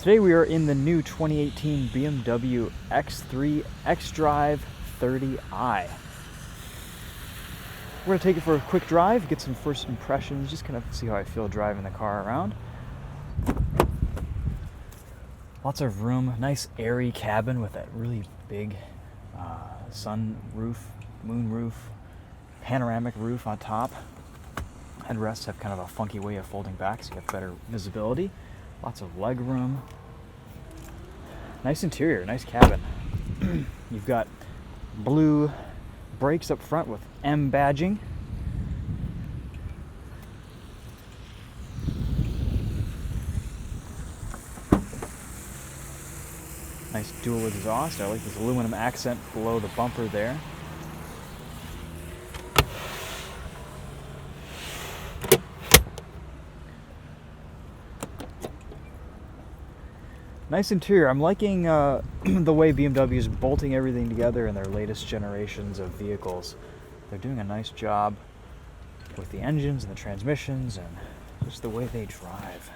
Today we are in the new 2018 BMW xDrive30i. We're going to take it for a quick drive, get some first impressions, just kind of see how I feel driving the car around. Lots of room, nice airy cabin with that really big sun roof, moon roof, panoramic roof on top. Headrests have kind of a funky way of folding back so you have better visibility. Lots of leg room. Nice interior, nice cabin. You've got blue brakes up front with M badging. Nice dual exhaust. I like this aluminum accent below the bumper there. Nice interior. I'm liking the way BMW is bolting everything together in their latest generations of vehicles. They're doing a nice job with the engines and the transmissions and just the way they drive.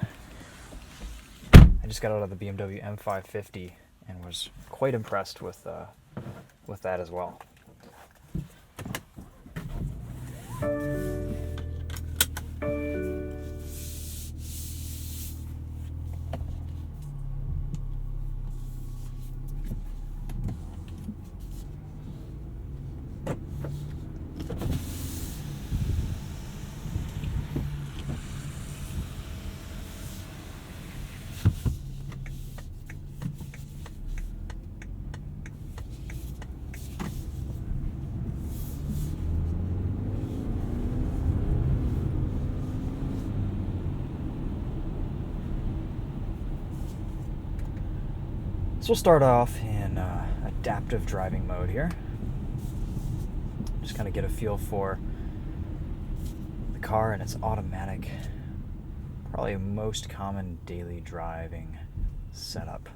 I just got out of the BMW M550 and was quite impressed with that as well. So we'll start off in adaptive driving mode here. Just kind of get a feel for the car and its automatic, probably most common daily driving setup.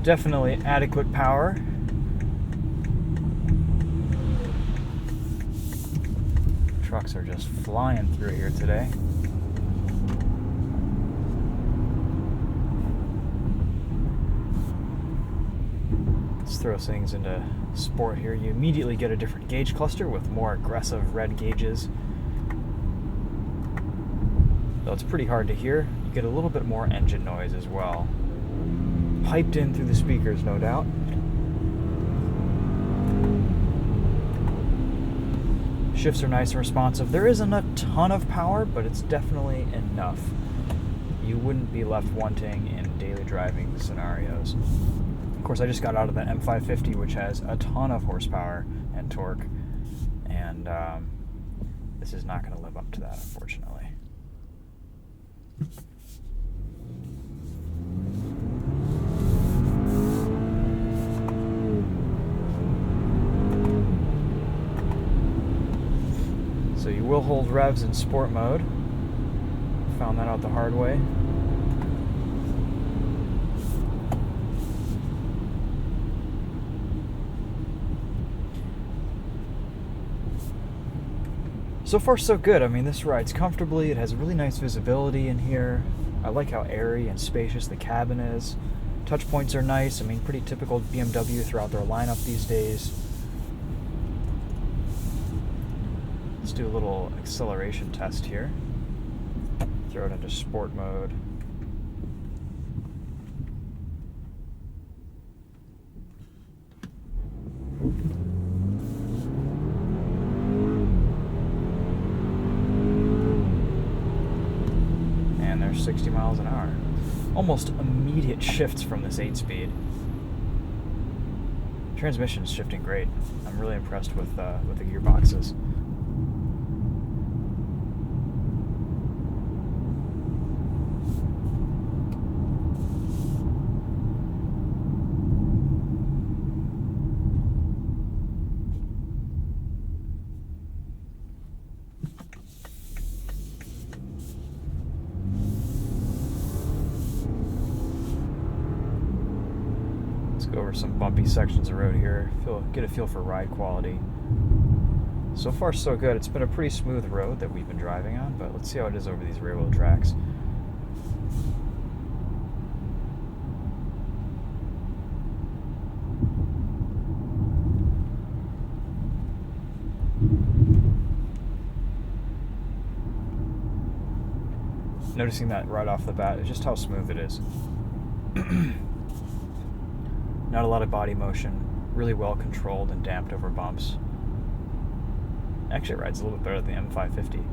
Definitely adequate power. Trucks are just flying through here today. Let's throw things into sport here. You immediately get a different gauge cluster with more aggressive red gauges. Though it's pretty hard to hear, you get a little bit more engine noise as well. Piped in through the speakers, no doubt. Shifts are nice and responsive. There isn't a ton of power, but it's definitely enough. You wouldn't be left wanting in daily driving scenarios. Of course, I just got out of the M550, which has a ton of horsepower and torque, and this is not going to live up to that, unfortunately. So you will hold revs in sport mode. Found that out the hard way. So far so good. I mean, this rides comfortably. It has really nice visibility in here. I like how airy and spacious the cabin is. Touch points are nice. I mean, pretty typical BMW throughout their lineup these days. Let's do a little acceleration test here. Throw it into sport mode. And there's 60 miles an hour. Almost immediate shifts from this 8-speed. Transmission's shifting great. I'm really impressed with the gearboxes. over some bumpy sections of road here, get a feel for ride quality. So far so good. It's been a pretty smooth road that we've been driving on, but let's see how it is over these railroad tracks. Noticing that right off the bat, just how smooth it is. Not a lot of body motion, really well controlled and damped over bumps. Actually, it rides a little bit better than the M550.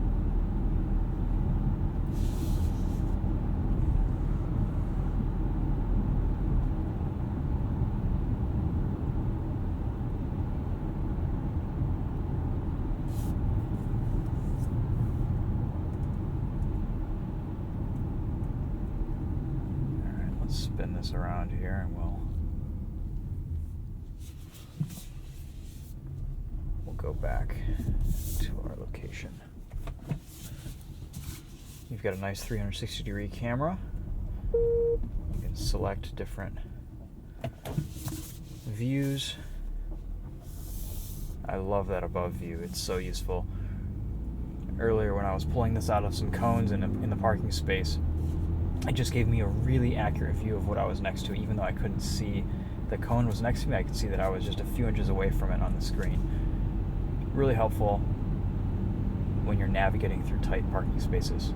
Spin this around here and we'll go back to our location. You've got a nice 360-degree camera. You can select different views. I love that above view. It's so useful. Earlier when I was pulling this out of some cones in the parking space, it just gave me a really accurate view of what I was next to. Even though I couldn't see the cone was next to me, I could see that I was just a few inches away from it on the screen. Really helpful when you're navigating through tight parking spaces.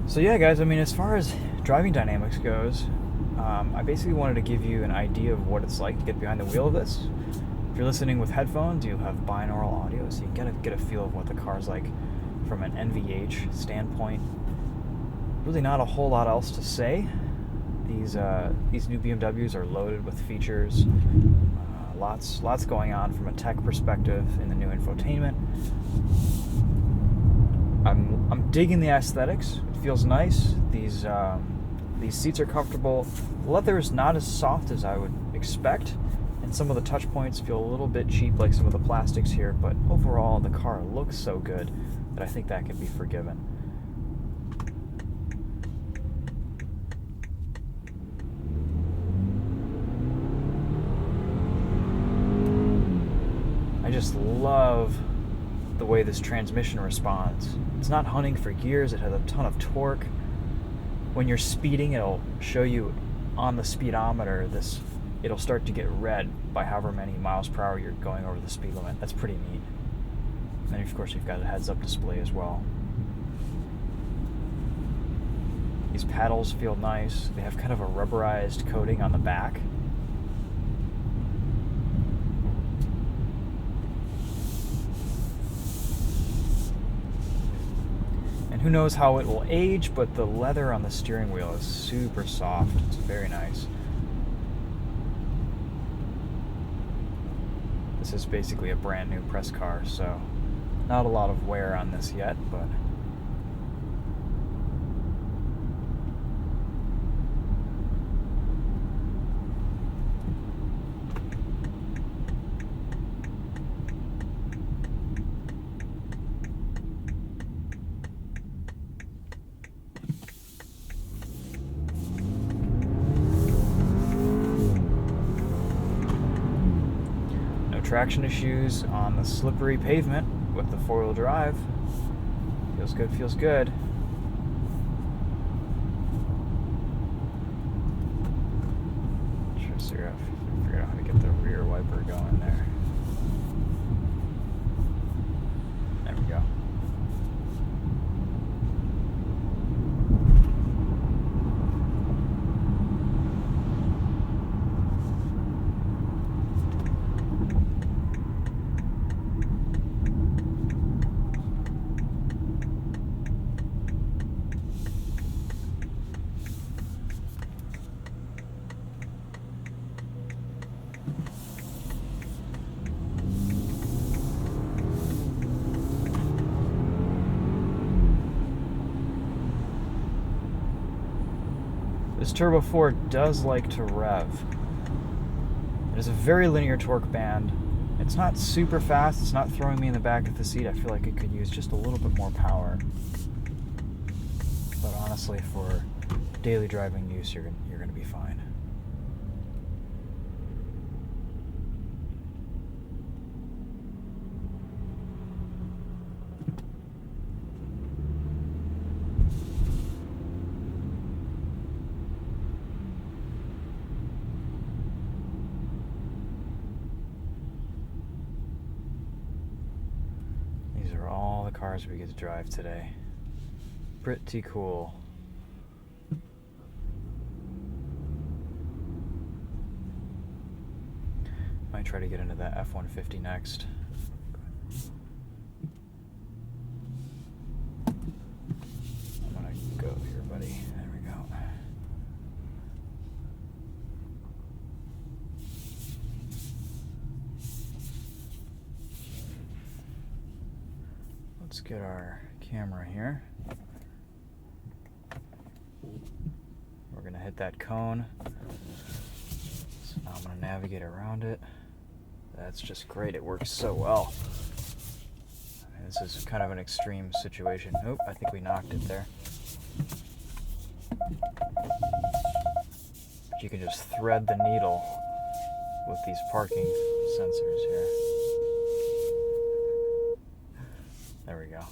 So yeah, guys, I mean, as far as driving dynamics goes, I basically wanted to give you an idea of what it's like to get behind the wheel of this. If you're listening with headphones, you have binaural audio, so you get a feel of what the car's like from an NVH standpoint. Really not a whole lot else to say. These new BMWs are loaded with features. Lots going on from a tech perspective in the new infotainment. I'm digging the aesthetics. It feels nice. These seats are comfortable. The leather is not as soft as I would expect, and some of the touch points feel a little bit cheap, like some of the plastics here. But overall, the car looks so good that I think that can be forgiven. I just love the way this transmission responds. It's not hunting for gears, it has a ton of torque. When you're speeding, it'll show you on the speedometer it'll start to get red by however many miles per hour you're going over the speed limit. That's pretty neat. And then of course you've got a heads-up display as well. These paddles feel nice. They have kind of a rubberized coating on the back. And who knows how it will age, but the leather on the steering wheel is super soft. It's very nice. This is basically a brand new press car, so not a lot of wear on this yet, but traction issues on the slippery pavement with the four-wheel drive. Feels good, feels good. Try to figure out how to get the rear wiper going there. There we go. This Turbo 4 does like to rev. It has a very linear torque band. It's not super fast, it's not throwing me in the back of the seat. I feel like it could use just a little bit more power. honestly, for daily driving use, you're going to be fine. These are all the cars we get to drive today. Pretty cool. Might try to get into that F-150 next. I'm gonna go here, buddy. There we go. Let's get our camera here. We're gonna hit that cone. So now I'm gonna navigate around it. That's just great. It works so well. I mean, this is kind of an extreme situation. Nope, I think we knocked it there. But you can just thread the needle with these parking sensors here. There we go.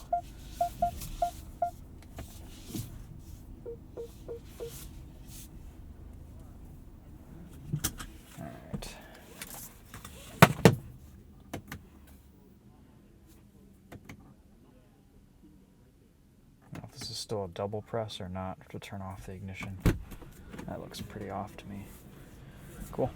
Still a double press or not to turn off the ignition. That looks pretty off to me. Cool.